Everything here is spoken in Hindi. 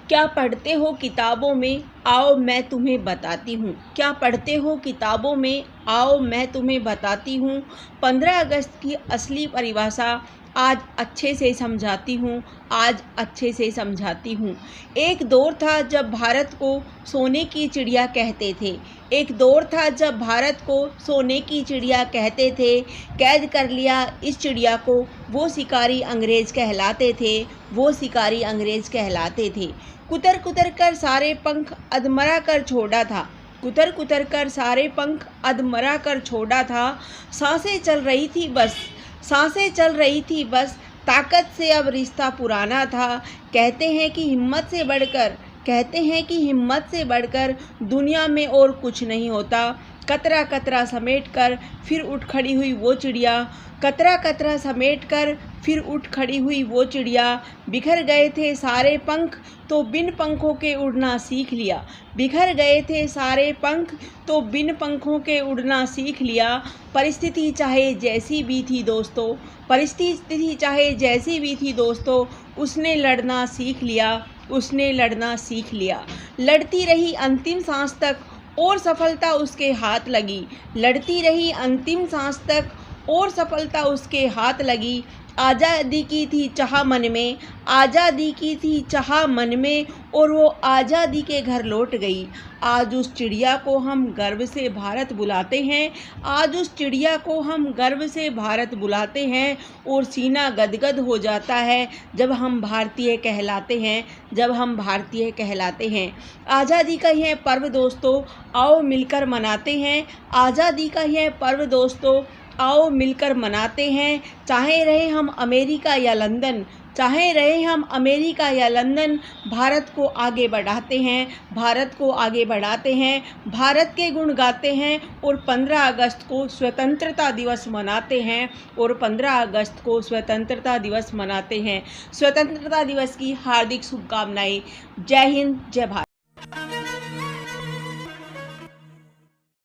क्या पढ़ते हो किताबों में, आओ मैं तुम्हें बताती हूँ। क्या पढ़ते हो किताबों में, आओ मैं तुम्हें बताती हूँ। 15 अगस्त की असली परिभाषा आज अच्छे से समझाती हूँ, आज अच्छे से समझाती हूँ। एक दौर था जब भारत को सोने की चिड़िया कहते थे। एक दौर था जब भारत को सोने की चिड़िया कहते थे। कैद कर लिया इस चिड़िया को वो शिकारी अंग्रेज़ कहलाते थे, वो शिकारी अंग्रेज़ कहलाते थे। कुतर कुतर कर सारे पंख अधमरा कर छोड़ा था, कुतर कुतर कर सारे पंख अधमरा कर छोड़ा था। सांसें चल रही थी बस, सांसें चल रही थी बस, ताकत से अब रिश्ता पुराना था। कहते हैं कि हिम्मत से बढ़कर, कहते हैं कि हिम्मत से बढ़कर दुनिया में और कुछ नहीं होता। कतरा कतरा समेट कर फिर उठ खड़ी हुई वो चिड़िया, कतरा कतरा समेट कर फिर उठ खड़ी हुई वो चिड़िया। बिखर गए थे सारे पंख तो बिन पंखों के उड़ना सीख लिया, बिखर गए थे सारे पंख तो बिन पंखों के उड़ना सीख लिया। परिस्थिति चाहे जैसी भी थी दोस्तों, परिस्थिति चाहे जैसी भी थी दोस्तों, उसने लड़ना सीख लिया, उसने लड़ना सीख लिया। लड़ती रही अंतिम सांस तक और सफलता उसके हाथ लगी, लड़ती रही अंतिम सांस तक और सफलता उसके हाथ लगी। आज़ादी की थी चाह मन में, आज़ादी की थी चाह मन में, और वो आज़ादी के घर लौट गई। आज उस चिड़िया को हम गर्व से भारत बुलाते हैं, आज उस चिड़िया को हम गर्व से भारत बुलाते हैं। और सीना गदगद हो जाता है जब हम भारतीय कहलाते हैं, जब हम भारतीय कहलाते हैं। आज़ादी का यह पर्व दोस्तों आओ मिलकर मनाते हैं, आज़ादी का यह पर्व दोस्तों आओ मिलकर मनाते हैं। चाहे रहे हम अमेरिका या लंदन, चाहे रहे हम अमेरिका या लंदन, भारत को आगे बढ़ाते हैं, भारत को आगे बढ़ाते हैं, भारत के गुण गाते हैं। और 15 अगस्त को स्वतंत्रता दिवस मनाते हैं, और 15 अगस्त को स्वतंत्रता दिवस मनाते हैं। स्वतंत्रता दिवस की हार्दिक शुभकामनाएं। जय हिंद, जय भारत।